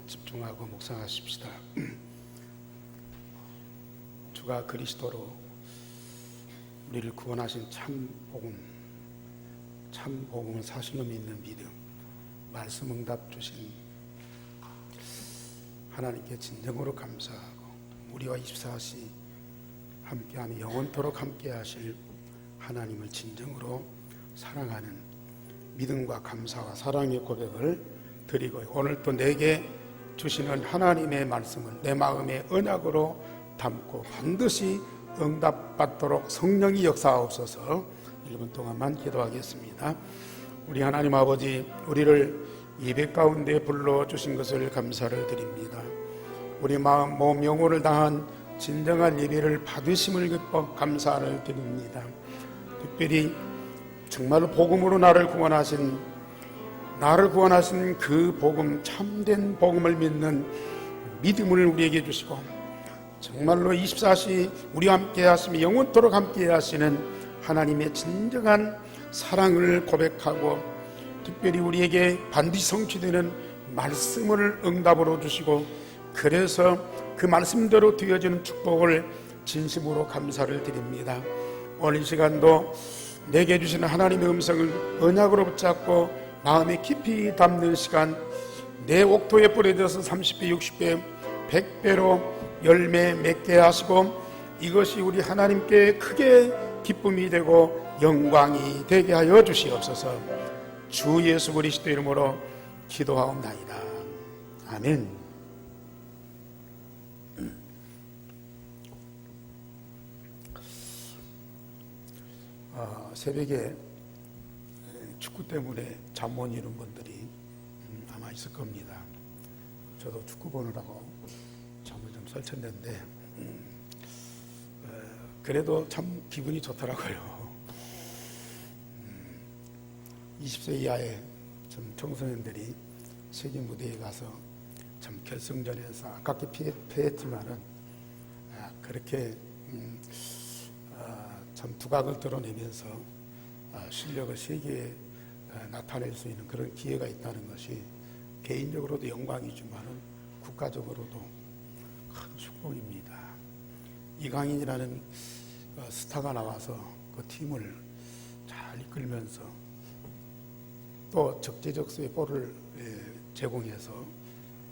집중하고 묵상하십시다. 주가 그리스도로 우리를 구원하신 참 복음을 사실로 믿는 믿음, 말씀 응답 주신 하나님께 진정으로 감사하고 우리와 24시 함께하며 영원토록 함께하실 하나님을 진정으로 사랑하는 믿음과 감사와 사랑의 고백을 드리고, 오늘 또 내게 주시는 하나님의 말씀을 내 마음의 언약으로 담고 반드시 응답받도록 성령이 역사하옵소서. 1분 동안만 기도하겠습니다. 우리 하나님 아버지, 우리를 예배 가운데 불러주신 것을 감사를 드립니다. 우리 마음, 몸, 영혼을 다한 진정한 예배를 받으심을 기뻐 감사를 드립니다. 특별히 정말로 복음으로 나를 구원하신 그 복음, 참된 복음을 믿는 믿음을 우리에게 주시고, 정말로 24시 우리와 함께 하시며 영원토록 함께 하시는 하나님의 진정한 사랑을 고백하고, 특별히 우리에게 반드시 성취되는 말씀을 응답으로 주시고, 그래서 그 말씀대로 되어지는 축복을 진심으로 감사를 드립니다. 오늘 이 시간도 내게 주시는 하나님의 음성을 언약으로 붙잡고 마음에 깊이 담는 시간, 내 옥토에 뿌려져서 30배, 60배, 100배로 열매 맺게 하시고, 이것이 우리 하나님께 크게 기쁨이 되고 영광이 되게 하여 주시옵소서. 주 예수 그리스도 이름으로 기도하옵나이다. 아멘. 새벽에 축구 때문에 잠 못 이룬 분들이 아마 있을 겁니다. 저도 축구 보느라고 잠을 좀 설쳤는데 그래도 참 기분이 좋더라고요. 20세 이하의 좀 청소년들이 세계 무대에 가서 참 결승전에서 아깝게 패했지만은 그렇게 참 두각을 드러내면서 실력을 세계에 나타낼 수 있는 그런 기회가 있다는 것이 개인적으로도 영광이지만은 국가적으로도 큰 축복입니다. 이강인이라는 스타가 나와서 그 팀을 잘 이끌면서 또 적재적소에 볼을 제공해서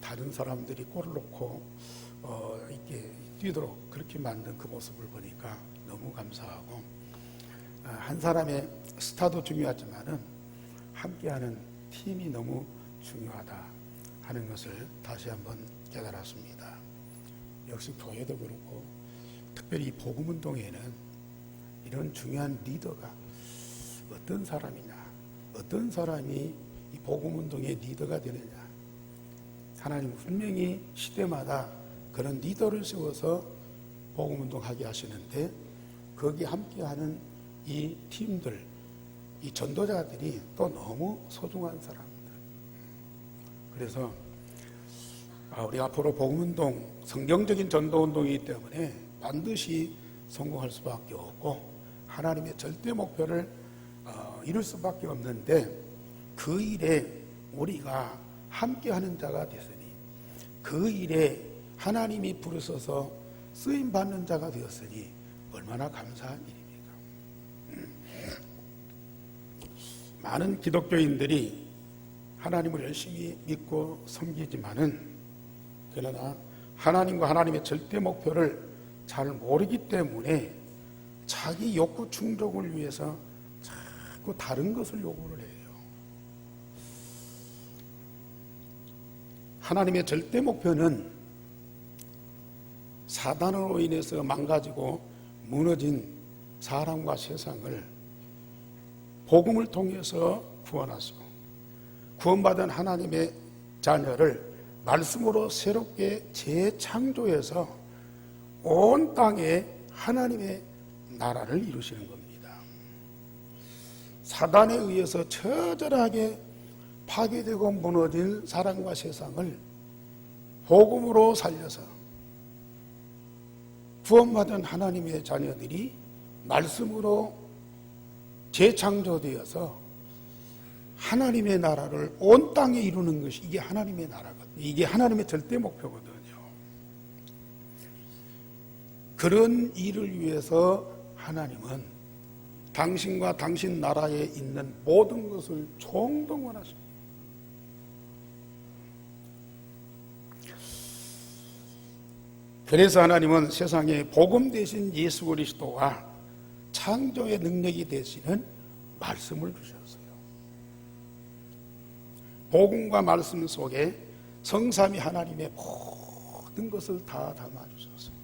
다른 사람들이 골을 넣고 이렇게 뛰도록 그렇게 만든 그 모습을 보니까 너무 감사하고, 한 사람의 스타도 중요하지만은 함께하는 팀이 너무 중요하다 하는 것을 다시 한번 깨달았습니다. 역시 교회도 그렇고, 특별히 복음운동에는 이런 중요한 리더가 어떤 사람이냐, 어떤 사람이 이 복음운동의 리더가 되느냐, 하나님은 분명히 시대마다 그런 리더를 세워서 복음운동하게 하시는데, 거기 함께하는 이 팀들, 이 전도자들이 또 너무 소중한 사람들. 그래서 우리 앞으로 복음운동, 성경적인 전도운동이기 때문에 반드시 성공할 수밖에 없고 하나님의 절대 목표를 이룰 수밖에 없는데, 그 일에 우리가 함께하는 자가 되으니, 그 일에 하나님이 부르셔서 쓰임받는 자가 되었으니 얼마나 감사한 일입니까? 많은 기독교인들이 하나님을 열심히 믿고 섬기지만은, 그러나 하나님과 하나님의 절대 목표를 잘 모르기 때문에 자기 욕구 충족을 위해서 자꾸 다른 것을 요구를 해요. 하나님의 절대 목표는 사단으로 인해서 망가지고 무너진 사람과 세상을 복음을 통해서 구원하시고, 구원받은 하나님의 자녀를 말씀으로 새롭게 재창조해서 온 땅에 하나님의 나라를 이루시는 겁니다. 사단에 의해서 처절하게 파괴되고 무너진 사람과 세상을 복음으로 살려서 구원받은 하나님의 자녀들이 말씀으로 재창조되어서 하나님의 나라를 온 땅에 이루는 것이, 이게 하나님의 나라거든요. 이게 하나님의 절대 목표거든요. 그런 일을 위해서 하나님은 당신과 당신 나라에 있는 모든 것을 총동원하십니다. 그래서 하나님은 세상에 복음 대신 예수 그리스도와 창조의 능력이 되시는 말씀을 주셨어요. 복음과 말씀 속에 성삼위 하나님의 모든 것을 다 담아주셨어요.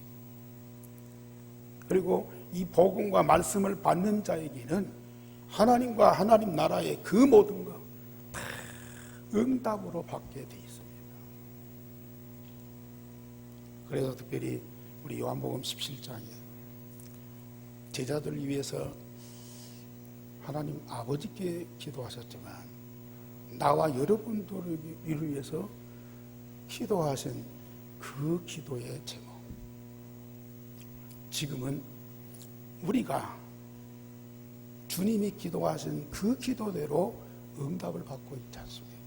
그리고 이 복음과 말씀을 받는 자에게는 하나님과 하나님 나라의 그 모든 것 다 응답으로 받게 돼 있습니다. 그래서 특별히 우리 요한복음 17장에 제자들을 위해서 하나님 아버지께 기도하셨지만 나와 여러분들을 위해서 기도하신 그 기도의 제목, 지금은 우리가 주님이 기도하신 그 기도대로 응답을 받고 있지 않습니까?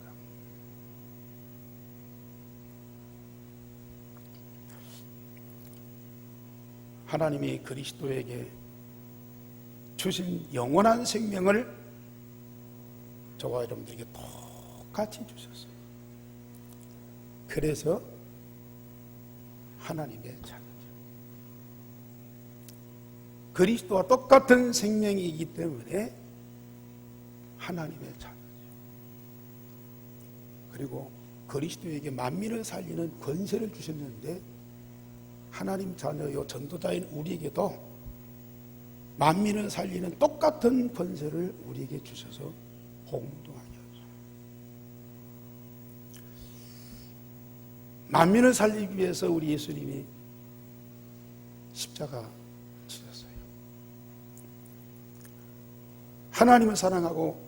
하나님이 그리스도에게 주신 영원한 생명을 저와 여러분들에게 똑같이 주셨어요. 그래서 하나님의 자녀죠. 그리스도와 똑같은 생명이기 때문에 하나님의 자녀죠. 그리고 그리스도에게 만민을 살리는 권세를 주셨는데 하나님 자녀요 전도자인 우리에게도 만민을 살리는 똑같은 권세를 우리에게 주셔서 공동하게 하죠. 만민을 살리기 위해서 우리 예수님이 십자가 지셨어요. 하나님을 사랑하고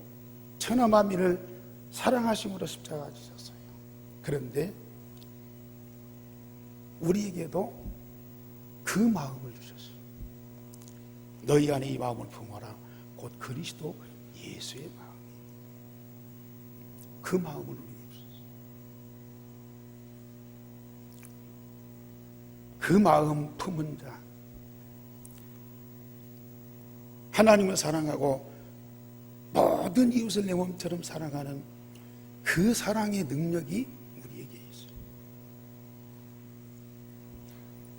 천하 만민을 사랑하심으로 십자가 지셨어요. 그런데 우리에게도 그 마음을 주셨어요. 너희 안에 이 마음을 품어라. 곧 그리스도 예수의 마음. 그 마음을 우리에게 주셨어요. 그 마음 품은 자, 하나님을 사랑하고 모든 이웃을 내 몸처럼 사랑하는 그 사랑의 능력이 우리에게 있어요.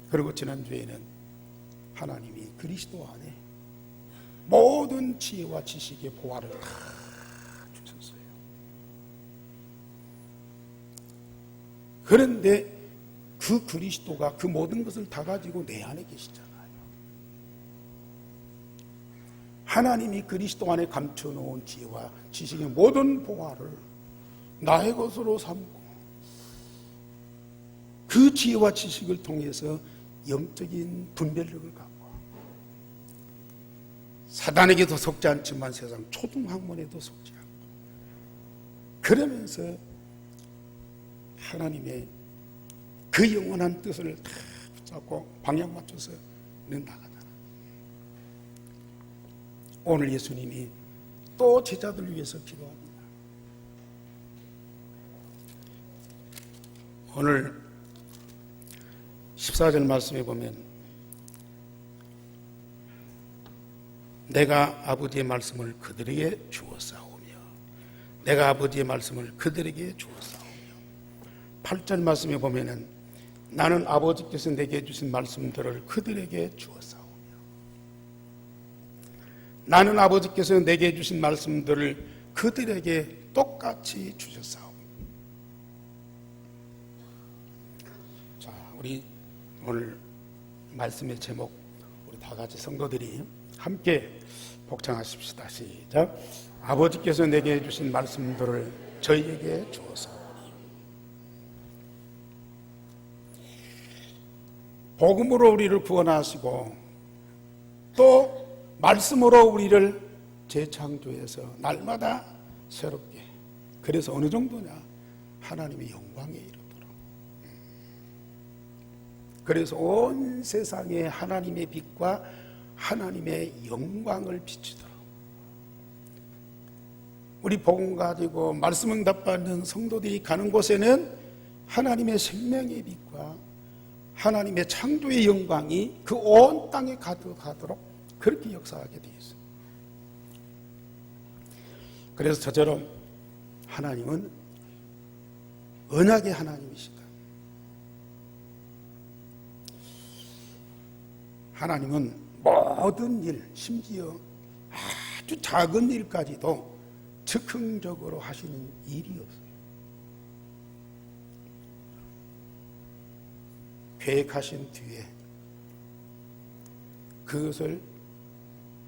그리고 지난주에는 하나님이 그리스도 안에 모든 지혜와 지식의 보화를 다 주셨어요. 그런데 그 그리스도가 그 모든 것을 다 가지고 내 안에 계시잖아요. 하나님이 그리스도 안에 감춰놓은 지혜와 지식의 모든 보화를 나의 것으로 삼고 그 지혜와 지식을 통해서 영적인 분별력을 갖고 사단에게도 속지 않지만 세상 초등학문에도 속지 않고 그러면서 하나님의 그 영원한 뜻을 다 붙잡고 방향 맞춰서 나가잖아. 오늘 예수님이 또 제자들을 위해서 기도합니다. 오늘 14절 말씀에 보면 내가 아버지의 말씀을 그들에게 주었사오며 내가 아버지의 말씀을 그들에게 주었사오며 8절 말씀에 보면은 나는 아버지께서 내게 주신 말씀들을 그들에게 주었사오며 나는 아버지께서 내게 주신 말씀들을 그들에게 똑같이 주셨사오며. 자, 우리 오늘 말씀의 제목 우리 다 같이 성도들이 함께 복창하십시다. 시작. 아버지께서 내게 주신 말씀들을 저희에게 주었사오니. 복음으로 우리를 구원하시고 또 말씀으로 우리를 재창조해서 날마다 새롭게, 그래서 어느 정도냐, 하나님의 영광에 이르도록, 그래서 온 세상에 하나님의 빛과 하나님의 영광을 비추도록 우리 복음 가지고 말씀 응답받는 성도들이 가는 곳에는 하나님의 생명의 빛과 하나님의 창조의 영광이 그 온 땅에 가득하도록 그렇게 역사하게 되어 있어요. 그래서 저처럼 하나님은 언약의 하나님이시다. 하나님은 모든 일, 심지어 아주 작은 일까지도 즉흥적으로 하시는 일이 없어요. 계획하신 뒤에 그것을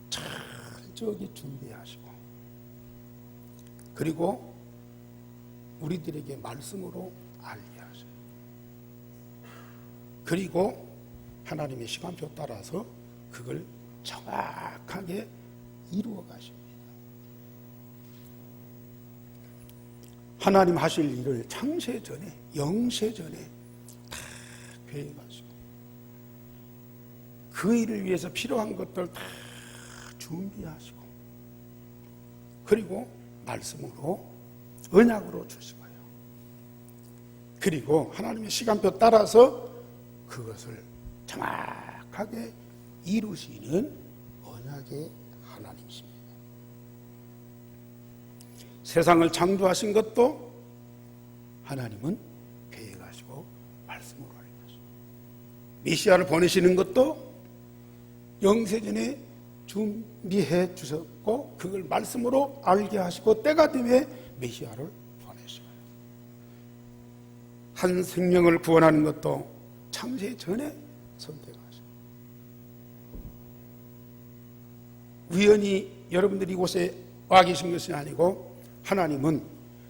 철저히 준비하시고, 그리고 우리들에게 말씀으로 알게 하셔요. 그리고 하나님의 시간표 따라서 그걸 정확하게 이루어 가십니다. 하나님 하실 일을 창세 전에, 영세 전에 다 계획하시고, 그 일을 위해서 필요한 것들 다 준비하시고, 그리고 말씀으로, 언약으로 주시고요. 그리고 하나님의 시간표 따라서 그것을 정확하게 이루시는 언약의 하나님이십니다. 세상을 창조하신 것도 하나님은 계획하시고 말씀으로 알려주시고, 메시아를 보내시는 것도 영세전에 준비해 주셨고, 그걸 말씀으로 알게 하시고, 때가 되면 메시아를 보내시고요. 한 생명을 구원하는 것도 창세 전에 선택하시고, 우연히 여러분들이 이곳에 와 계신 것이 아니고 하나님은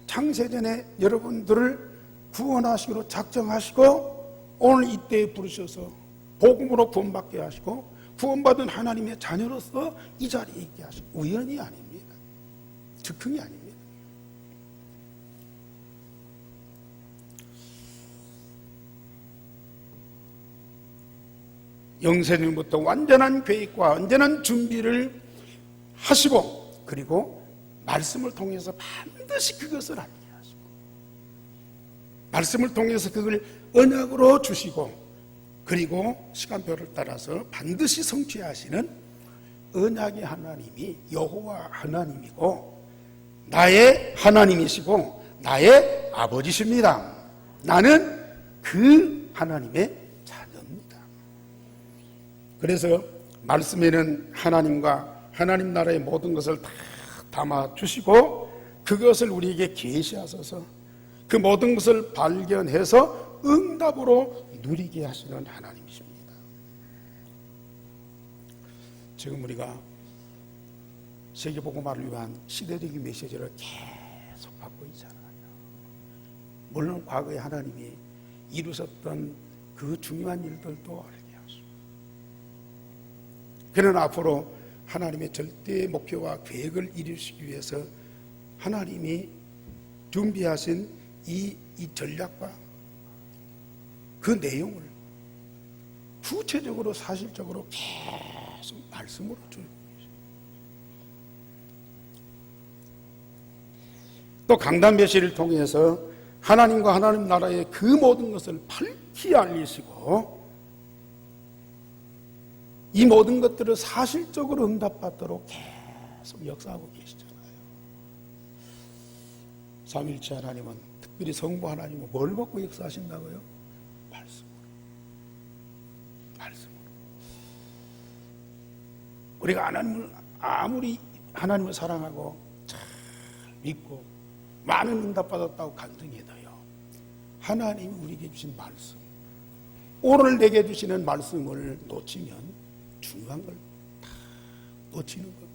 창세 전에 여러분들을 구원하시기로 작정하시고 오늘 이때에 부르셔서 복음으로 구원받게 하시고 구원받은 하나님의 자녀로서 이 자리에 있게 하시고, 우연이 아닙니다. 즉흥이 아닙니다. 영세전부터 완전한 계획과 완전한 준비를 하시고, 그리고 말씀을 통해서 반드시 그것을 알게 하시고, 말씀을 통해서 그걸 언약으로 주시고, 그리고 시간표를 따라서 반드시 성취하시는 언약의 하나님이 여호와 하나님이고 나의 하나님이시고 나의 아버지십니다. 나는 그 하나님의 자녀입니다. 그래서 말씀에는 하나님과 하나님 나라의 모든 것을 다 담아 주시고, 그것을 우리에게 계시하셔서 그 모든 것을 발견해서 응답으로 누리게 하시는 하나님이십니다. 지금 우리가 세계복음화를 위한 시대적인 메시지를 계속 받고 있잖아요. 물론 과거에 하나님이 이루셨던 그 중요한 일들도 알게 하시고, 그러나 앞으로 하나님의 절대의 목표와 계획을 이루시기 위해서 하나님이 준비하신 이 전략과 그 내용을 구체적으로 사실적으로 계속 말씀으로 주고 계십니다. 또 강단 메시지를 통해서 하나님과 하나님 나라의 그 모든 것을 밝히 알리시고, 이 모든 것들을 사실적으로 응답받도록 계속 역사하고 계시잖아요. 삼위일체 하나님은, 특별히 성부 하나님은 뭘 먹고 역사하신다고요? 말씀으로. 우리가 하나님을 아무리 하나님을 사랑하고 잘 믿고 많은 응답받았다고 간증해도요, 하나님이 우리에게 주신 말씀, 오늘 내게 주시는 말씀을 놓치면 중요한 걸 다 놓치는 겁니다.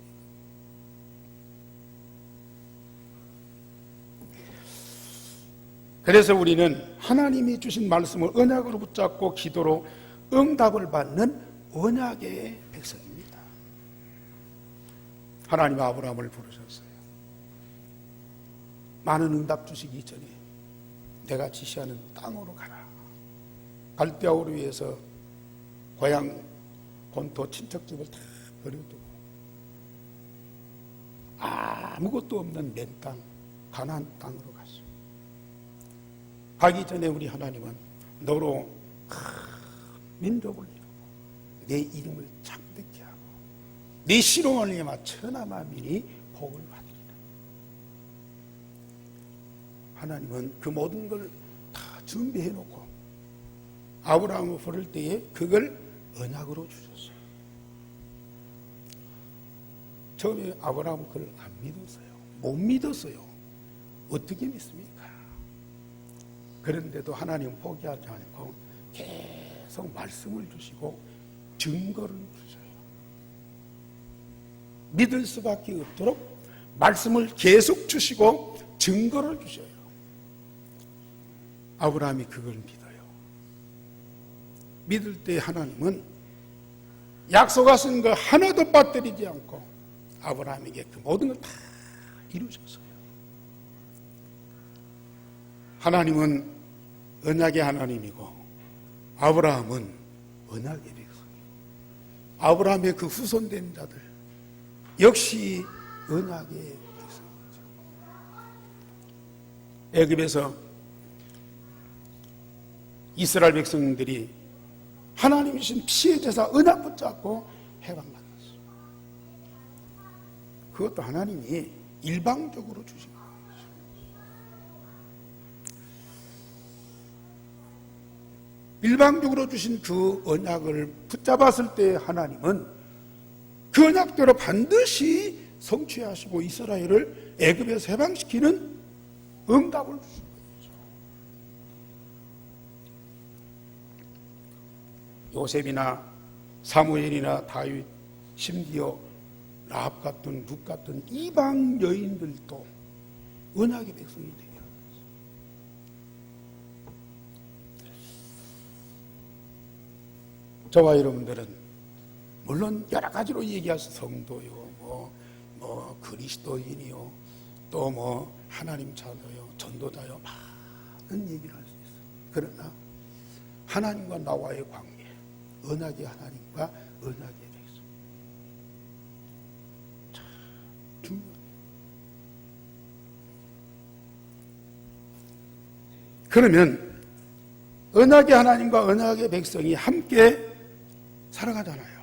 그래서 우리는 하나님이 주신 말씀을 언약으로 붙잡고 기도로 응답을 받는 언약의 백성입니다. 하나님 아브라함을 부르셨어요. 많은 응답 주시기 전에 내가 지시하는 땅으로 가라. 갈대아우를 위해서 고향 본토 친척집을 다 버려두고 아무것도 없는 맨 땅 가나안 땅으로 갔어요. 가기 전에 우리 하나님은 너로 큰 민족을 이루고 내 이름을 창대케 하고 내 시로 말미암아 천하 만민이 복을 받으리라. 하나님은 그 모든 걸 다 준비해 놓고 아브라함을 부를 때에 그걸 언약으로 주셨어요. 처음에 아브라함은 그걸 안 믿었어요. 못 믿었어요. 어떻게 믿습니까? 그런데도 하나님은 포기하지 않고 계속 말씀을 주시고 증거를 주셔요. 믿을 수밖에 없도록 말씀을 계속 주시고 증거를 주셔요. 아브라함이 그걸 믿어요. 믿을 때 하나님은 약속하신 거 하나도 빠뜨리지 않고 아브라함에게 그 모든 걸 다 이루셨어요. 하나님은 언약의 하나님이고 아브라함은 언약의 백성이고 아브라함의 그 후손된 자들 역시 언약의 백성이죠. 애굽에서 이스라엘 백성들이 하나님이신 피의 제사 언약 붙잡고 해방받았어요. 그것도 하나님이 일방적으로 주신 거예요. 일방적으로 주신 그 언약을 붙잡았을 때 하나님은 그 언약대로 반드시 성취하시고 이스라엘을 애굽에서 해방시키는 응답을 주신 거예요. 요셉이나 사무엘이나 다윗, 심지어 라합 같은 룻 같은 이방 여인들도 언약의 백성이 되게 하셨어요. 저와 여러분들은 물론 여러 가지로 얘기하셔 성도요, 뭐 그리스도인이요, 또 하나님 자녀요, 전도자요, 많은 얘기를 할 수 있어요. 그러나 하나님과 나와의 관계, 언약의 하나님과 언약의 백성, 참 중요해요. 그러면 언약의 하나님과 언약의 백성이 함께 살아가잖아요.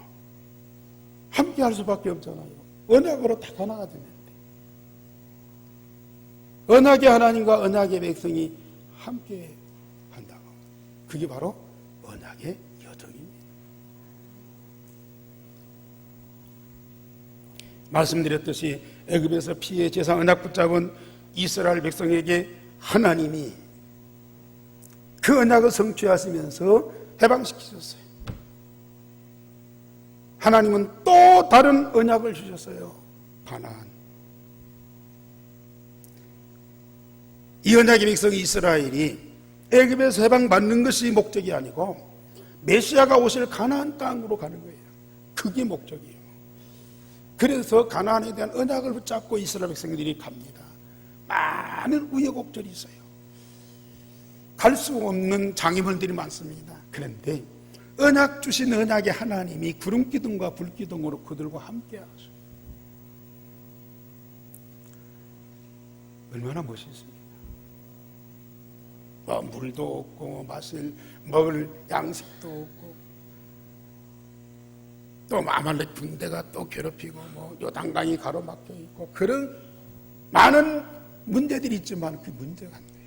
함께 할 수밖에 없잖아요. 언약으로 다 하나가 되는데 언약의 하나님과 언약의 백성이 함께 한다고, 그게 바로 언약의 여정입니다. 말씀드렸듯이 애굽에서 피의 제사 언약 붙잡은 이스라엘 백성에게 하나님이 그 언약을 성취하시면서 해방시키셨어요. 하나님은 또 다른 언약을 주셨어요. 가나안. 이 언약의 백성 이스라엘이 애굽에서 해방받는 것이 목적이 아니고 메시아가 오실 가나안 땅으로 가는 거예요. 그게 목적이에요. 그래서 가나안에 대한 언약을 붙잡고 이스라엘 백성들이 갑니다. 많은 우여곡절이 있어요. 갈 수 없는 장애물들이 많습니다. 그런데 언약 주신 언약의 하나님이 구름기둥과 불기둥으로 그들과 함께 하셔요. 얼마나 멋있습니까? 물도 없고 먹을 양식도 없고 또 아말렉 군대가 또 괴롭히고 요단강이 가로막혀 있고 그런 많은 문제들이 있지만 그 문제가 안 돼요.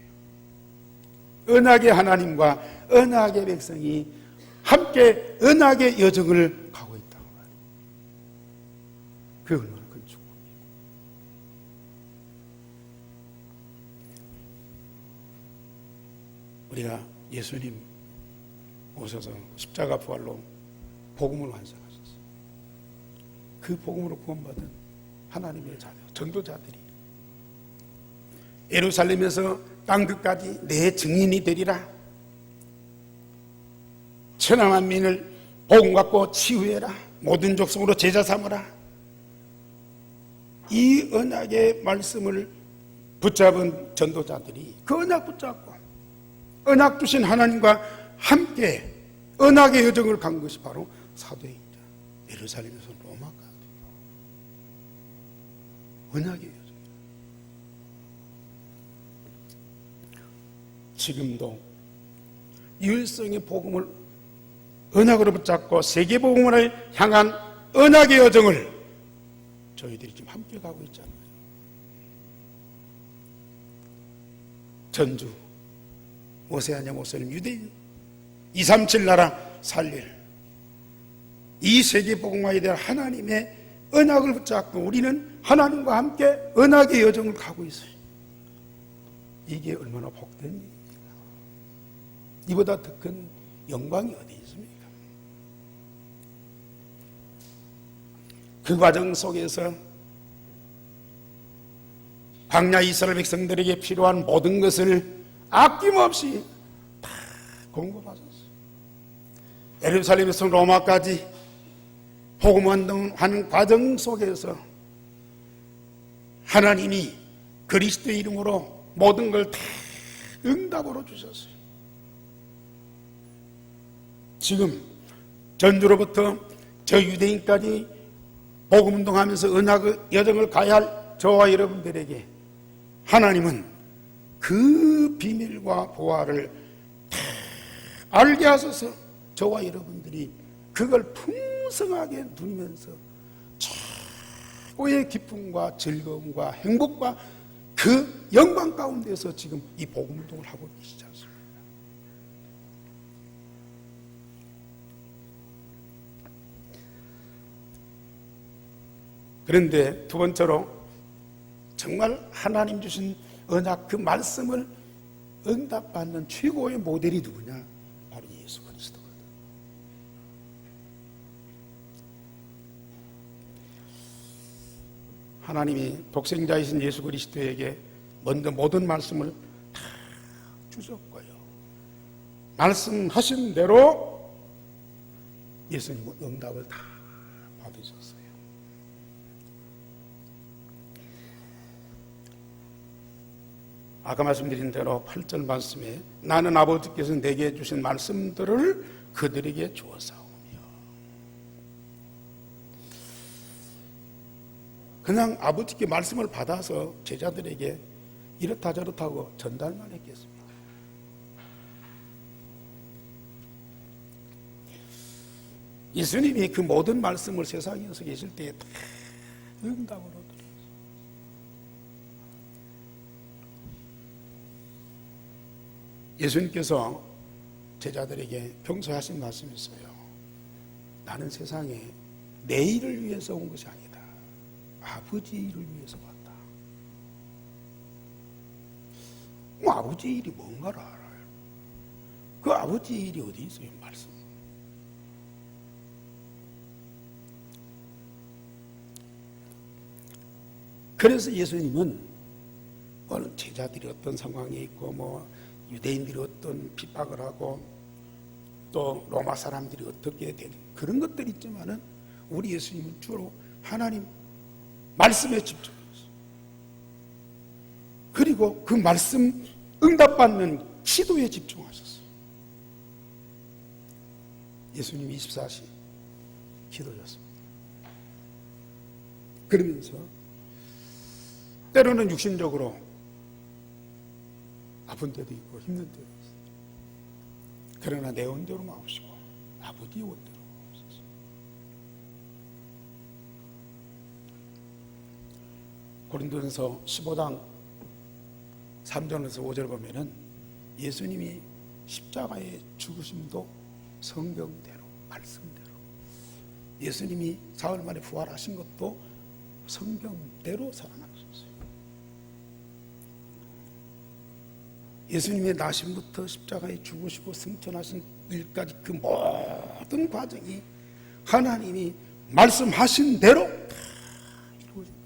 언약의 하나님과 언약의 백성이 함께 언약의 여정을 가고 있다고 말이에요. 그게 얼마나 큰 축복이에요. 우리가 예수님 오셔서 십자가 부활로 복음을 완성하셨어요. 그 복음으로 구원받은 하나님의 자녀, 전도자들이 예루살렘에서 땅 끝까지 내 증인이 되리라. 천하 만민을 복음 갖고 치유해라. 모든 족속으로 제자 삼으라. 이 언약의 말씀을 붙잡은 전도자들이 그 언약 붙잡고 언약 주신 하나님과 함께 언약의 여정을 간 것이 바로 사도행전, 예루살렘에서 로마까지 언약의 여정. 지금도 유일성의 복음을 언약으로 붙잡고 세계 복음을 향한 언약의 여정을 저희들이 지금 함께 가고 있잖아요. 전주, 오세아냐 모슬림, 유대인 237 나라 살릴 이 세계 복음화에 대한 하나님의 언약을 붙잡고 우리는 하나님과 함께 언약의 여정을 가고 있어요. 이게 얼마나 복된 일입니까? 이보다 더 큰 영광이 어디 있습니까? 그 과정 속에서 광야 이스라엘 백성들에게 필요한 모든 것을 아낌없이 다 공급하셨어요. 예루살렘에서 로마까지 복음 운동하는 과정 속에서 하나님이 그리스도의 이름으로 모든 걸 다 응답으로 주셨어요. 지금 전주로부터 저 유대인까지 복음 운동하면서 언약의 여정을 가야 할 저와 여러분들에게 하나님은 그 비밀과 보화를 다 알게 하셔서 저와 여러분들이 그걸 풍성하게 누리면서 최고의 기쁨과 즐거움과 행복과 그 영광 가운데서 지금 이 복음 운동을 하고 계시지 않습니까? 그런데 두 번째로 정말 하나님 주신 언약 그 말씀을 응답받는 최고의 모델이 누구냐? 바로 예수 그리스도거든. 하나님이 독생자이신 예수 그리스도에게 먼저 모든 말씀을 다 주셨고요. 말씀하신 대로 예수님은 응답을 다 받으셨어요. 아까 말씀드린 대로 8절 말씀에 나는 아버지께서 내게 주신 말씀들을 그들에게 주었사오며, 그냥 아버지께 말씀을 받아서 제자들에게 이렇다 저렇다고 전달만 했겠습니다. 예수님이 그 모든 말씀을 세상에서 계실 때에 다 응답으로 드렸어요. 예수님께서 제자들에게 평소에 하신 말씀이 있어요. 나는 세상에 내 일을 위해서 온 것이 아니다. 아버지의 일을 위해서 왔다. 아버지의 일이 뭔가를 알아요. 그 아버지의 일이 어디 있어요? 말씀. 그래서 예수님은 어느 제자들이 어떤 상황에 있고 유대인들이 어떤 핍박을 하고 또 로마 사람들이 어떻게 되는 그런 것들이 있지만은 우리 예수님은 주로 하나님 말씀에 집중했어요. 그리고 그 말씀 응답받는 기도에 집중하셨어요. 예수님 24시 기도였습니다. 그러면서 때로는 육신적으로 아픈 때도 있고 힘든 때도 있어요. 그러나 내 원대로 마옵시고 아버지의 원대로 마옵소서. 고린도전서 15장 3절에서 5절 보면은 예수님이 십자가의 죽으심도 성경대로 말씀대로, 예수님이 사흘 만에 부활하신 것도 성경대로 살아나셨어요. 예수님의 나심부터 십자가에 죽으시고 승천하신 일까지 그 모든 과정이 하나님이 말씀하신 대로 다 이루어집니다.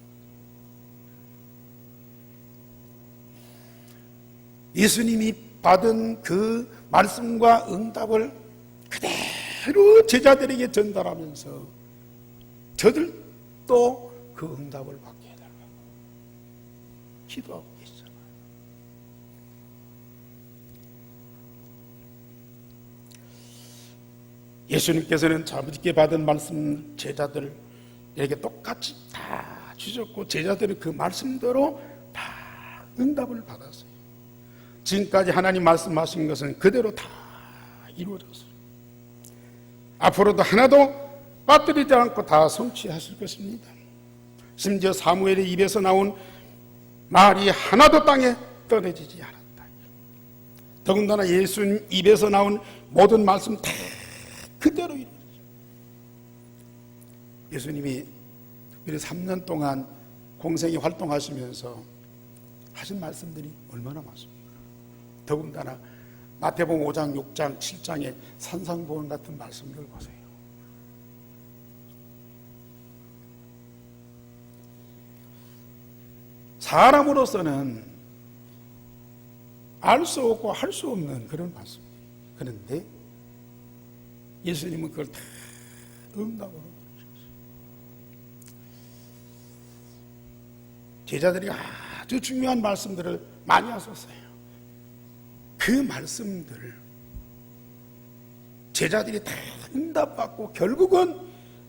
예수님이 받은 그 말씀과 응답을 그대로 제자들에게 전달하면서 저들도 그 응답을 받게 해달라고 기도하고 계시잖아요. 예수님께서는 아버지께 받은 말씀 제자들에게 똑같이 다 주셨고 제자들은 그 말씀대로 다 응답을 받았어요. 지금까지 하나님 말씀하신 것은 그대로 다 이루어졌어요. 앞으로도 하나도 빠뜨리지 않고 다 성취하실 것입니다. 심지어 사무엘의 입에서 나온 말이 하나도 땅에 떨어지지 않았다. 더군다나 예수님 입에서 나온 모든 말씀 다 그대로 이루어졌어요. 예수님이 특별히 3년 동안 공생이 활동하시면서 하신 말씀들이 얼마나 많습니까? 더군다나 마태복음 5장, 6장, 7장의 산상보원 같은 말씀들을 보세요. 사람으로서는 알 수 없고 할 수 없는 그런 말씀이에요. 그런데 예수님은 그걸 다 응답으로 주셨어요. 제자들이 아주 중요한 말씀들을 많이 하셨어요. 그 말씀들을 제자들이 다 응답받고 결국은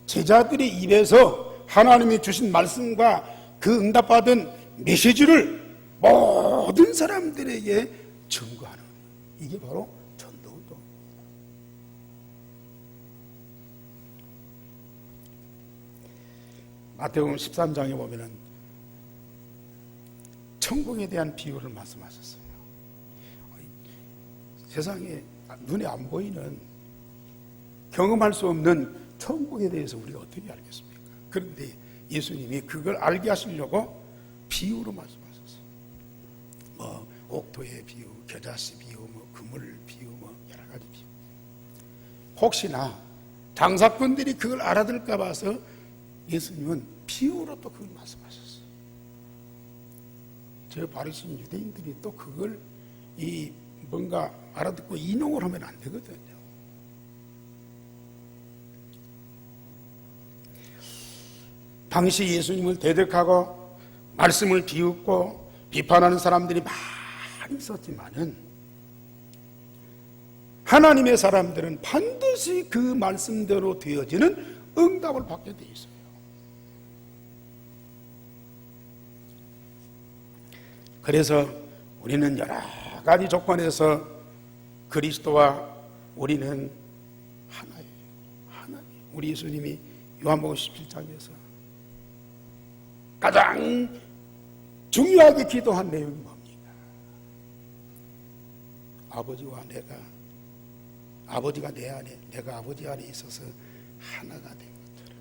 제자들의 입에서 하나님이 주신 말씀과 그 응답받은 메시지를 모든 사람들에게 증거하는, 이게 바로 전도운동입니다. 마태복음 13장에 보면은 천국에 대한 비유를 말씀하셨어요. 세상에 눈에 안 보이는, 경험할 수 없는 천국에 대해서 우리가 어떻게 알겠습니까? 그런데 예수님이 그걸 알게 하시려고 비유로 말씀하셨어요. 옥토의 비유, 겨자씨 비유, 그물 비유, 여러 가지 비유. 혹시나 장사꾼들이 그걸 알아들을까 봐서 예수님은 비유로 또 그걸 말씀하셨어요. 저 바리새인 유대인들이 또 그걸 뭔가 알아듣고 인용을 하면 안 되거든요. 당시 예수님을 대적하고 말씀을 비웃고 비판하는 사람들이 많이 있었지만은 하나님의 사람들은 반드시 그 말씀대로 되어지는 응답을 받게 돼 있어요. 그래서 우리는 여러 가지 조건에서 그리스도와 우리는 하나예요. 하나예요. 우리 예수님이 요한복음 17장에서 가장 중요하게 기도한 내용이 뭡니까? 아버지와 내가, 아버지가 내 안에, 내가 아버지 안에 있어서 하나가 된 것처럼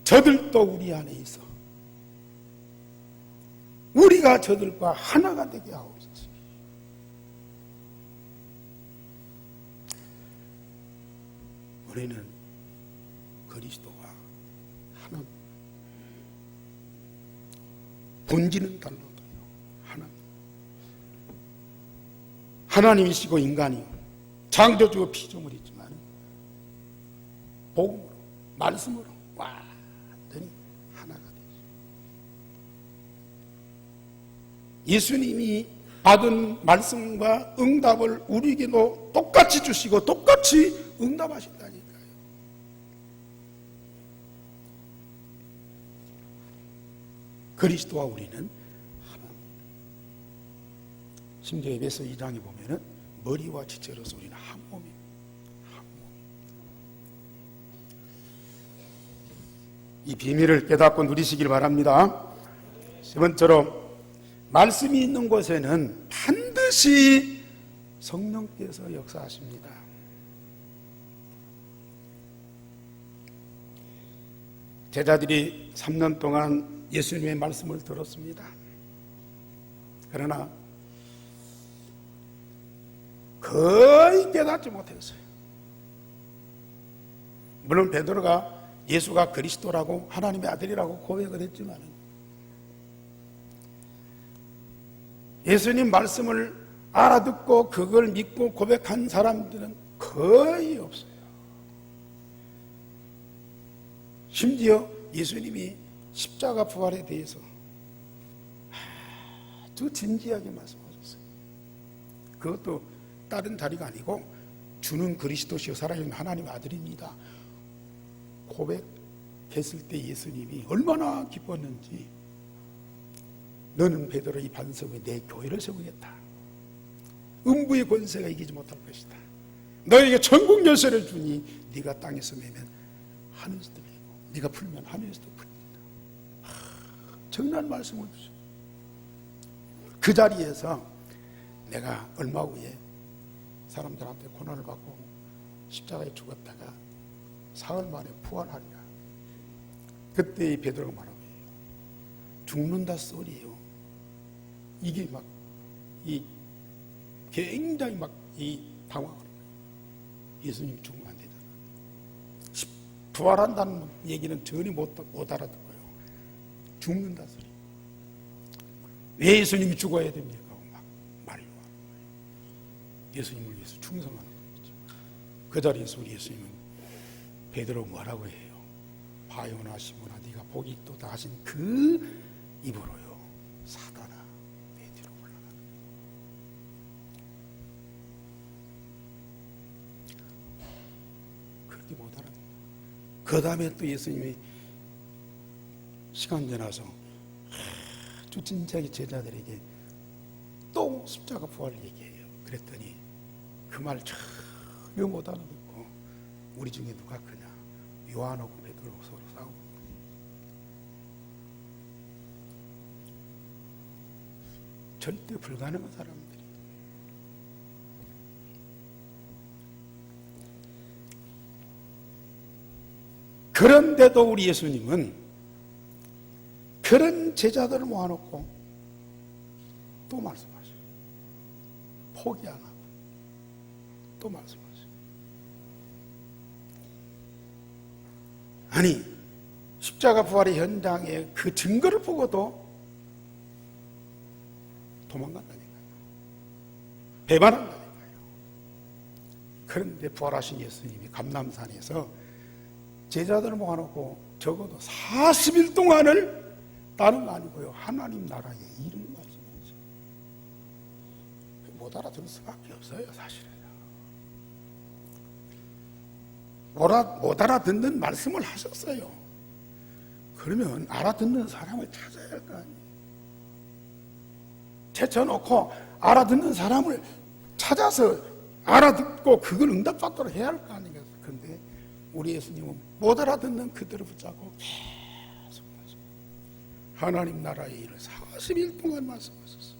저들도 우리 안에 있어 우리가 저들과 하나가 되게 하옵소서. 우리는 그리스도와 하나, 본질은 달라도요 하나. 하나님이시고 인간이요, 창조주고 피조물이지만 복음으로, 말씀으로 완전히 하나가 되죠. 예수님이 받은 말씀과 응답을 우리에게도 똑같이 주시고 똑같이 응답하신다니까요. 그리스도와 우리는 하나입니다. 심지어 에베소 2장에 보면은 머리와 지체로서 우리는 한 몸입니다. 한 몸. 이 비밀을 깨닫고 누리시길 바랍니다. 세 번째로, 말씀이 있는 곳에는 반드시 성령께서 역사하십니다. 제자들이 3년 동안 예수님의 말씀을 들었습니다. 그러나 거의 깨닫지 못했어요. 물론 베드로가 예수가 그리스도라고 하나님의 아들이라고 고백을 했지만 예수님 말씀을 알아듣고 그걸 믿고 고백한 사람들은 거의 없어요. 심지어 예수님이 십자가 부활에 대해서 아주 진지하게 말씀하셨어요. 그것도 다른 다리가 아니고 주는 그리스도시요 살아있는 하나님 아들입니다. 고백했을 때 예수님이 얼마나 기뻤는지 너는 베드로 이 반석 위에 내 교회를 세우겠다. 음부의 권세가 이기지 못할 것이다. 너에게 천국 열쇠를 주니 네가 땅에서 매면 하늘에서도 매고 네가 풀면 하늘에서도 풀린다. 정말 말씀을 주셔. 그 자리에서 내가 얼마 후에 사람들한테 고난을 받고 십자가에 죽었다가 사흘 만에 부활하리라. 그때 이 베드로가 말하고 해요. 죽는다 소리예요. 이게 막 이 굉장히 막 이 당황하는 거예요. 예수님이 죽으면 안 되잖아. 부활한다는 얘기는 전혀 못 알아듣고요. 죽는다 소리. 왜 예수님이 죽어야 됩니까? 막 말로 하는 거예요. 예수님을 위해서 충성하는 거죠. 그 자리에서 우리 예수님은 베드로 뭐라고 해요? 바요나 시몬아 네가 복이 있도다 하신 그 입으로요. 사단아 내 뒤로 올라가라. 그렇게 못 알아듣는 거예요. 그 다음에 또 예수님이 시간 지나서 아주 진지하게 제자들에게 또 십자가 부활을 얘기해요. 그랬더니 그 말 전혀 못 알아듣고 우리 중에 누가 크냐? 요한하고 베드로하고 서로 싸우고. 절대 불가능한 사람들이. 그런데도 우리 예수님은 그런 제자들을 모아놓고 또 말씀하셔요. 포기 안 하고 또 말씀하셔요. 아니 십자가 부활의 현장에 그 증거를 보고도 도망간다니까요. 배반한다니까요. 그런데 부활하신 예수님이 감람산에서 제자들을 모아놓고 적어도 40일 동안을 다른 거 아니고요. 하나님 나라의 일을 말씀하죠. 못 알아들을 수밖에 없어요. 사실은. 못 알아듣는 말씀을 하셨어요. 그러면 알아듣는 사람을 찾아야 할 거 아니에요. 제쳐놓고 알아듣는 사람을 찾아서 알아듣고 그걸 응답받도록 해야 할 거 아니겠어요. 그런데 우리 예수님은 못 알아듣는 그들을 붙잡고 계속 말씀. 하나님 나라의 일을 40일 동안 말씀하셨어요.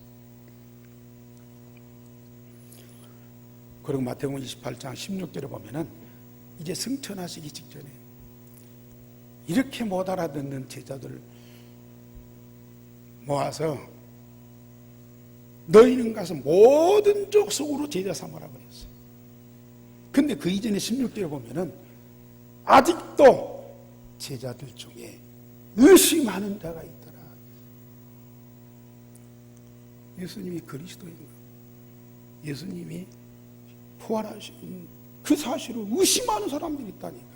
그리고 마태복음 28장 16절에 보면은 이제 승천하시기 직전에 이렇게 못 알아듣는 제자들을 모아서 너희는 가서 모든 족속으로 제자 삼으라 그랬어요. 근데 그 이전에 16절에 보면은 아직도 제자들 중에 의심하는 자가 있더라. 예수님이 그리스도인 거예요. 예수님이 부활하신 그 사실을 의심하는 사람들이 있다니까요.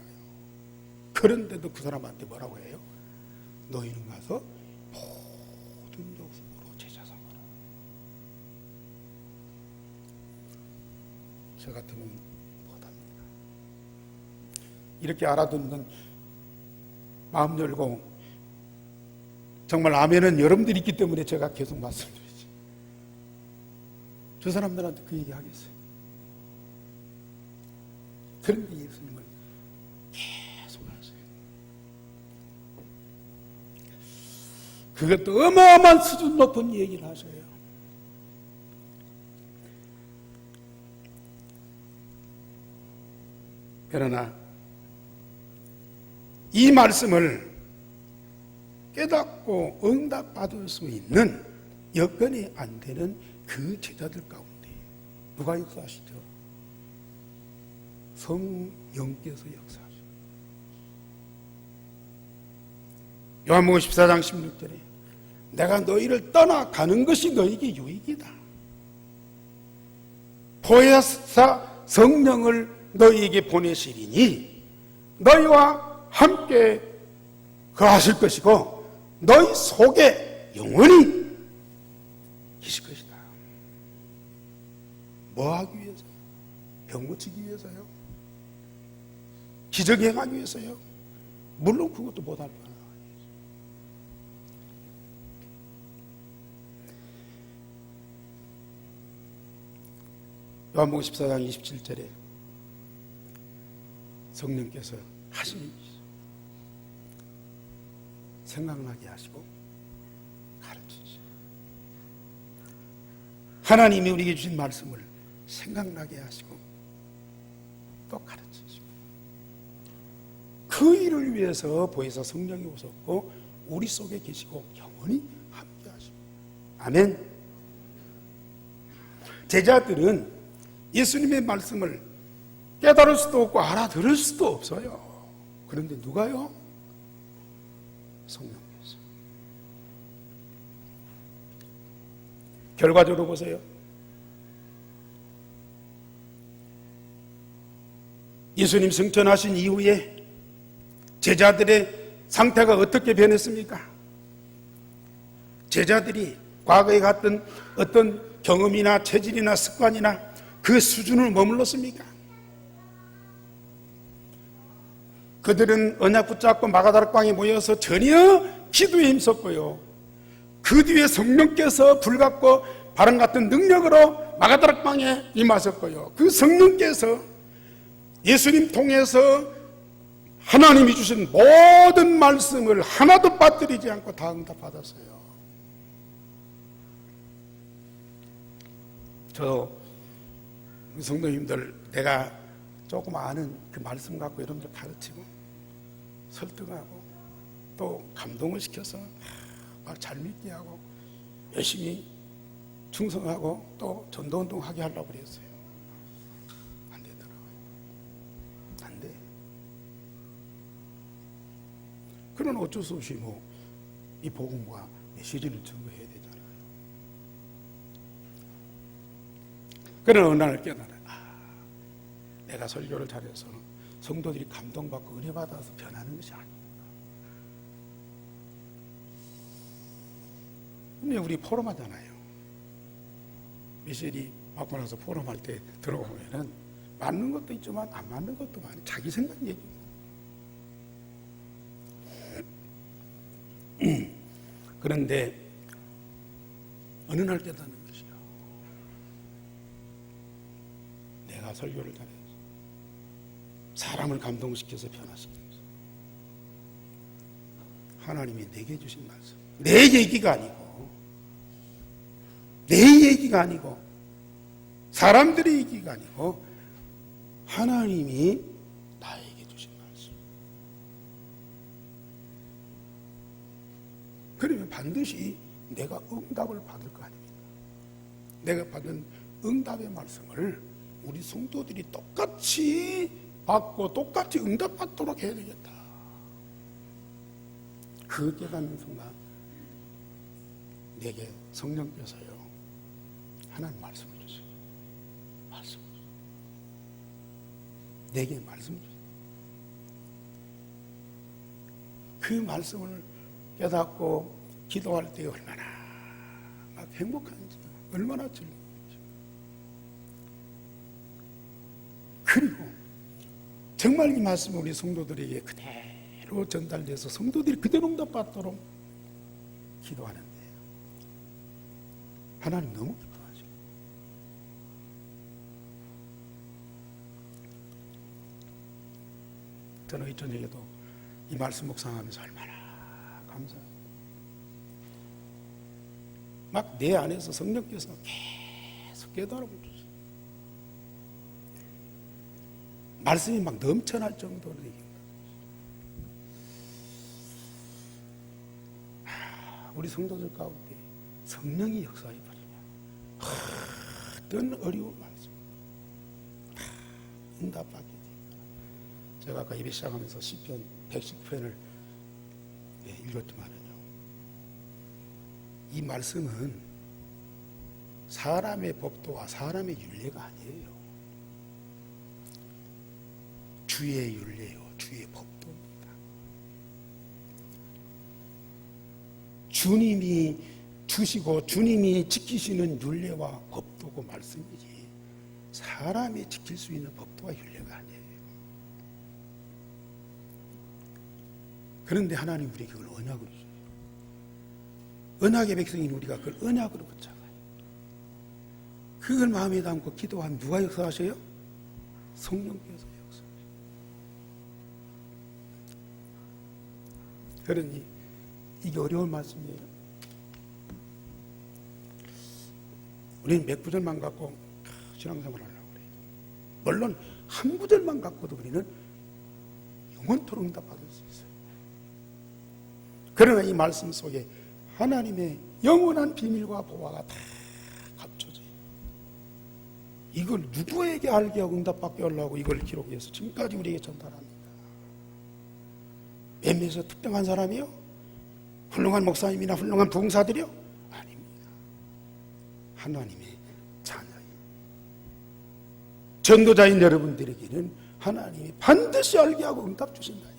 그런데도 그 사람한테 뭐라고 해요? 너희는 가서 모든 족속으로 제자 삼아라. 저 같으면 못합니다. 이렇게 알아듣는 마음 열고 정말 아멘은 여러분들이 있기 때문에 제가 계속 말씀드리지. 저 사람들한테 그 얘기 하겠어요. 그런데 예수님은 계속 하세요. 그것도 어마어마한 수준 높은 얘기를 하셔요. 그러나 이 말씀을 깨닫고 응답받을 수 있는 여건이 안 되는 그 제자들 가운데 누가 역사하시죠? 성령께서 역사하시죠. 요한복음 14장 16절에 내가 너희를 떠나가는 것이 너희에게 유익이다. 보혜사 성령을 너희에게 보내시리니 너희와 함께 거하실 것이고 너희 속에 영원히 계실 것이다. 뭐 하기 위해서요? 병 고치기 위해서요? 기적 행하기 위해서요? 물론 그것도 못할 거예요. 요한복음 14장 27절에 성령께서 하신 일이 생각나게 하시고 가르치시고, 하나님이 우리에게 주신 말씀을 생각나게 하시고 또 가르치시고, 그 일을 위해서 보혜사 성령이 오셨고 우리 속에 계시고 영원히 함께 하시고. 아멘. 제자들은 예수님의 말씀을 깨달을 수도 없고 알아들을 수도 없어요. 그런데 누가요? 성령께서. 결과적으로 보세요. 예수님 승천하신 이후에 제자들의 상태가 어떻게 변했습니까? 제자들이 과거에 갔던 어떤 경험이나 체질이나 습관이나 그 수준을 머물렀습니까? 그들은 언약 붙잡고 마가다락방에 모여서 전혀 기도에 힘썼고요, 그 뒤에 성령께서 불 같고 바람 같은 능력으로 마가다락방에 임하셨고요, 그 성령께서 예수님 통해서 하나님이 주신 모든 말씀을 하나도 빠뜨리지 않고 다 응답받았어요. 저 성도님들, 내가 조금 아는 그 말씀 갖고 여러분들 가르치고 설득하고 또 감동을 시켜서 막 잘 믿게 하고 열심히 충성하고 또 전도운동하게 하려고 그랬어요. 안 되더라고요. 안 돼. 그러나 어쩔 수 없이 이 복음과 메시지를 증거해야 되잖아요. 그러나 어느 날 깨달아요. 내가 설교를 잘해서 성도들이 감동받고 은혜받아서 변하는 것이 아닙니다. 근데 우리 포럼하잖아요. 메시지 받고 나서 포럼할 때 들어보면은 맞는 것도 있지만 안 맞는 것도 많아요. 자기 생각 얘기입니다. 그런데 어느 날 깨닫는 것이요, 내가 설교를 잘해서 사람을 감동시켜서 변화시키는 거죠. 하나님이 내게 주신 말씀, 내 얘기가 아니고 사람들의 얘기가 아니고 하나님이 나에게 주신 말씀. 그러면 반드시 내가 응답을 받을 거 아닙니까? 내가 받은 응답의 말씀을 우리 성도들이 똑같이 받고 똑같이 응답받도록 해야 되겠다. 그 깨닫는 순간 내게 성령께서요, 하나님 말씀을 주세요. 말씀을 주세요. 내게 말씀을 주세요. 그 말씀을 깨닫고 기도할 때 얼마나 막 행복한지, 얼마나 즐거운지. 그리고 정말 이 말씀이 우리 성도들에게 그대로 전달돼서 성도들이 그대로 응답받도록 기도하는데 하나님 너무 기뻐하죠. 저는 이 저녁에도 이 말씀 묵상하면서 얼마나 감사합니다. 막 내 안에서 성령께서 계속 깨달음을 주세요. 말씀이 막 넘쳐날 정도로 얘기합니다. 우리 성도들 가운데 성령이 역사해버리면 어떤 어려운 말씀 응답받게 됩니다. 제가 아까 예배 시작하면서 시편 119편을 읽었지만은요, 이 말씀은 사람의 법도와 사람의 윤례가 아니에요. 주의 윤례요, 주의 법도입니다. 주님이 주시고 주님이 지키시는 윤례와 법도고 말씀이지 사람이 지킬 수 있는 법도와 윤례가 아니에요. 그런데 하나님 우리에게 그걸 언약으로 줘요. 언약의 백성인 우리가 그걸 언약으로 붙잡아요. 그걸 마음에 담고 기도하면 누가 역사하셔요? 성령께서 역사하셔요. 그러니 이게 어려운 말씀이에요. 우리는 몇 구절만 갖고 신앙생활을 하려고 그래요. 물론 한 구절만 갖고도 우리는 영원토록 응답받을 수 있어요. 그러나 이 말씀 속에 하나님의 영원한 비밀과 보화가 다 감춰져요. 이걸 누구에게 알게 하고 응답받게 하려고 이걸 기록해서 지금까지 우리에게 전달합니다. 몇몇에서 특정한 사람이요? 훌륭한 목사님이나 훌륭한 부흥사들이요? 아닙니다. 하나님의 자녀예요. 전도자인 여러분들에게는 하나님이 반드시 알게 하고 응답 주신다니까요.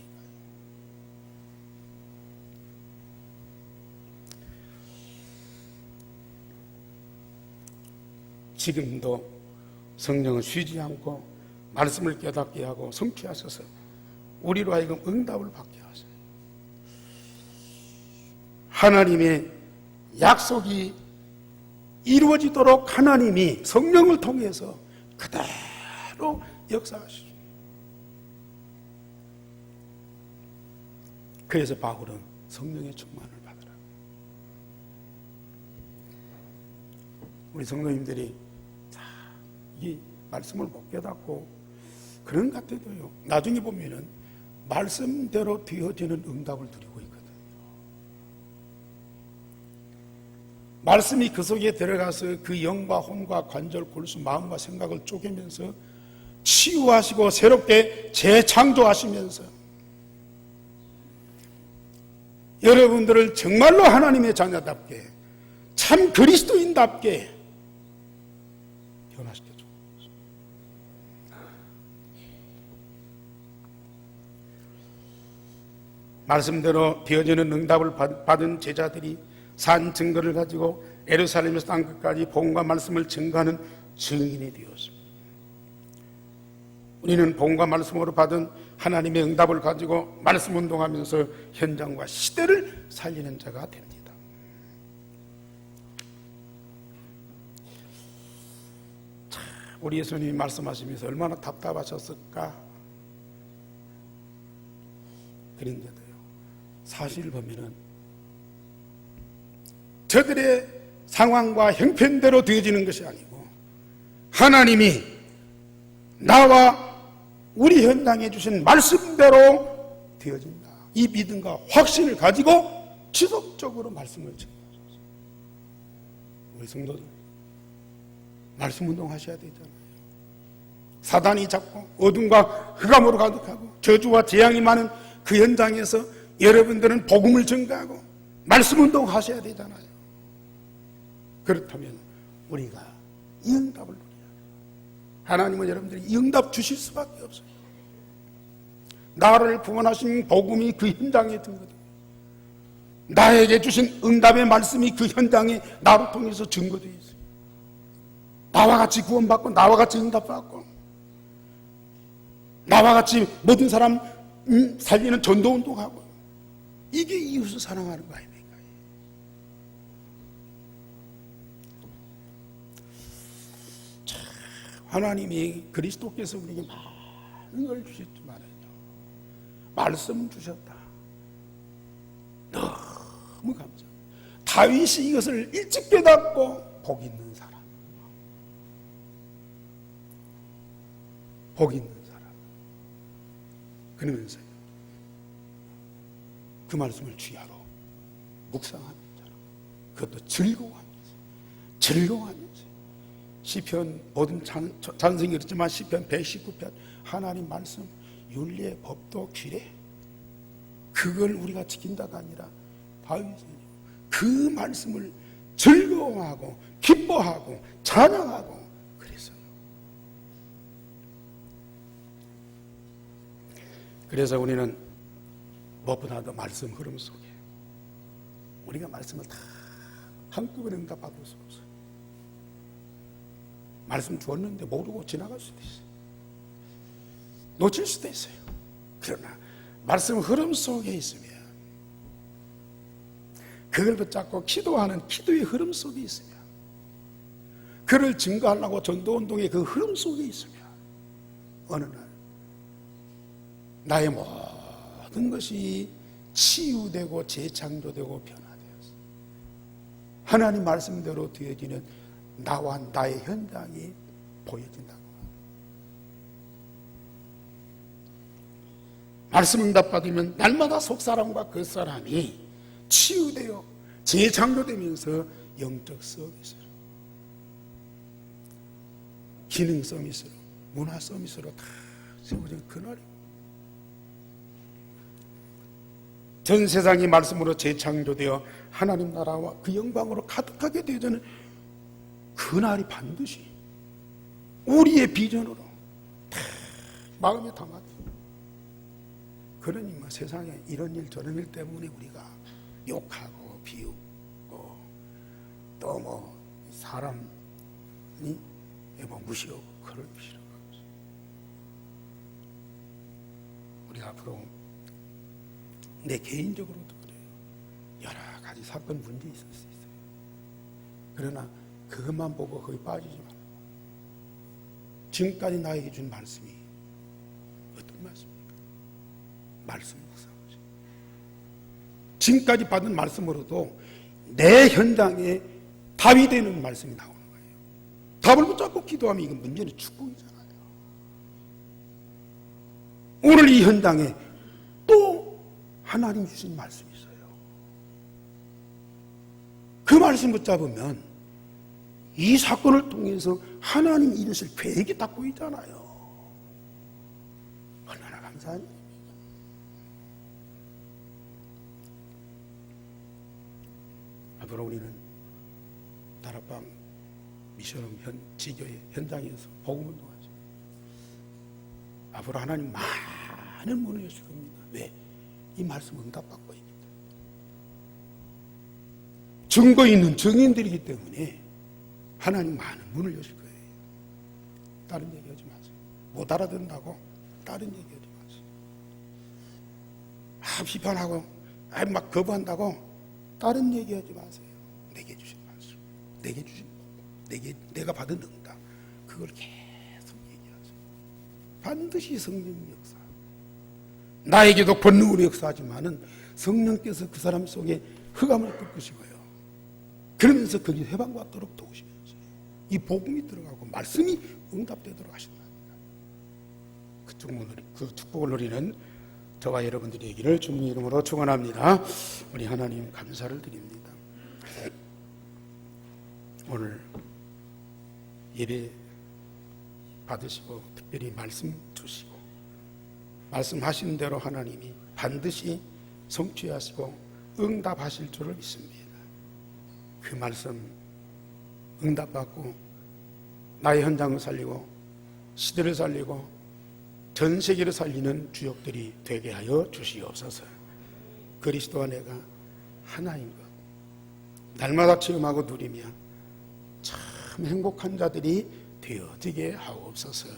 지금도 성령은 쉬지 않고 말씀을 깨닫게 하고 성취하셔서 우리로 하여금 응답을 받게 하세요. 하나님의 약속이 이루어지도록 하나님이 성령을 통해서 그대로 역사하시죠. 그래서 바울은 성령의 충만을 받으라. 우리 성도님들이 이 말씀을 못 깨닫고 그런 것 같아도요, 나중에 보면은 말씀대로 되어지는 응답을 누리고 있거든요. 말씀이 그 속에 들어가서 그 영과 혼과 관절, 골수, 마음과 생각을 쪼개면서 치유하시고 새롭게 재창조하시면서 여러분들을 정말로 하나님의 자녀답게 참 그리스도인답게 변화시켜줘. 말씀대로 되어지는 응답을 받은 제자들이 산 증거를 가지고 예루살렘에서 땅 끝까지 복음과 말씀을 증거하는 증인이 되었습니다. 우리는 복음과 말씀으로 받은 하나님의 응답을 가지고 말씀 운동하면서 현장과 시대를 살리는 자가 됩니다. 참, 우리 예수님이 말씀하시면서 얼마나 답답하셨을까? 그런데도요, 사실을 보면은 저들의 상황과 형편대로 되어지는 것이 아니고 하나님이 나와 우리 현장에 주신 말씀대로 되어진다. 이 믿음과 확신을 가지고 지속적으로 말씀을 전하소서. 우리 성도들 말씀 운동하셔야 되잖아요. 사단이 자꾸 어둠과 흑암으로 가득하고 저주와 재앙이 많은 그 현장에서 여러분들은 복음을 전가하고 말씀 운동하셔야 되잖아요. 그렇다면 우리가 이 응답을 누려야 돼요. 하나님은 여러분들이 이 응답 주실 수밖에 없어요. 나를 구원하신 복음이 그 현장에 든거든. 나에게 주신 응답의 말씀이 그 현장에 나로 통해서 증거되어 있어요. 나와 같이 구원받고 나와 같이 응답받고 나와 같이 모든 사람 살리는 전도운동하고 이게 이웃을 사랑하는 거 아닙니까? 참, 하나님이 그리스도께서 우리에게 많은 걸 주셨지만요, 말씀 주셨다. 너무 감사합니다. 다윗이 이것을 일찍 깨닫고 복 있는 사람, 복 있는 사람. 그러면서요, 그 말씀을 주야로 묵상하는 자로, 그것도 즐거워하면서 시편 모든 찬송이 그렇지만 시편 119편 하나님 말씀 윤리의 법도 규례 그걸 우리가 지킨다가 아니라 다윗은요 그 말씀을 즐거워하고 기뻐하고 찬양하고 그랬어요. 그래서 우리는 무엇보다도 말씀 흐름 속에 우리가 말씀을 다 한꺼번에 응답받을 수 없어요. 말씀 주었는데 모르고 지나갈 수도 있어요. 놓칠 수도 있어요. 그러나 말씀 흐름 속에 있으면 그걸 붙잡고 기도하는 기도의 흐름 속에 있으면 그를 증거하려고 전도운동의 그 흐름 속에 있으면 어느 날 나의 모든 것이 치유되고 재창조되고 변화되었어. 하나님 말씀대로 되어지는 나와 나의 현장이 보여진다고. 말씀 응답 받으면 날마다 속사람과 겉사람이 치유되어 재창조되면서 영적 서비스로, 기능 서비스로, 문화 서비스로 다 세워진 그날이, 전 세상이 말씀으로 재창조되어 하나님 나라와 그 영광으로 가득하게 되어지는 그날이 반드시 우리의 비전으로 다 마음에 담아져. 그러니 뭐 세상에 이런 일 저런 일 때문에 우리가 욕하고 비웃고 또 뭐 사람이 뭐 무시하고 그럴 필요가 없어. 우리 앞으로 내 개인적으로도 그래요. 여러 가지 사건 문제 있을 수 있어요. 그러나 그것만 보고 거기 빠지지 말고 지금까지 나에게 준 말씀이 어떤 말씀입니까? 말씀 묵상하죠. 지금까지 받은 말씀으로도 내 현장에 답이 되는 말씀이 나오는 거예요. 답을 붙잡고 기도하면 이건 문제는 축복이잖아요. 오늘 이 현장에 또 하나님 주신 말씀이 있어요. 그 말씀 붙잡으면 이 사건을 통해서 하나님 이루실 계획이 딱 보이잖아요. 얼마나 감사한 일입니까? 앞으로 우리는 다락방 미션홈 지교의 현장에서 복음운동하죠. 앞으로 하나님 많은 문을 여실 겁니다. 왜? 이 말씀 응답받고 있기 때문에. 증거 있는 증인들이기 때문에 하나님 많은 문을 여실 거예요. 다른 얘기하지 마세요. 못 알아듣는다고 다른 얘기하지 마세요. 비판하고 막 거부한다고 다른 얘기하지 마세요. 내게 주신 말씀, 내게 주신 복음, 내가 받은 응답, 그걸 계속 얘기하세요. 반드시 성령의 역사, 나에게도 권능으로 역사하지만은 성령께서 그 사람 속에 흑암을 꺾으시고요. 그러면서 거기 해방받도록 도우시면서 이 복음이 들어가고 말씀이 응답되도록 하신다니까. 그 축복을 누리는 저와 여러분들이 되기를 주님의 이름으로 축원합니다. 우리 하나님 감사를 드립니다. 오늘 예배 받으시고 특별히 말씀 주시고 말씀하신 대로 하나님이 반드시 성취하시고 응답하실 줄을 믿습니다. 그 말씀 응답받고 나의 현장을 살리고 시대를 살리고 전 세계를 살리는 주역들이 되게 하여 주시옵소서. 그리스도와 내가 하나인 것 날마다 체험하고 누리며 참 행복한 자들이 되어지게 하옵소서.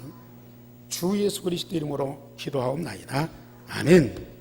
주 예수 그리스도 이름으로 기도하옵나이다. 아멘.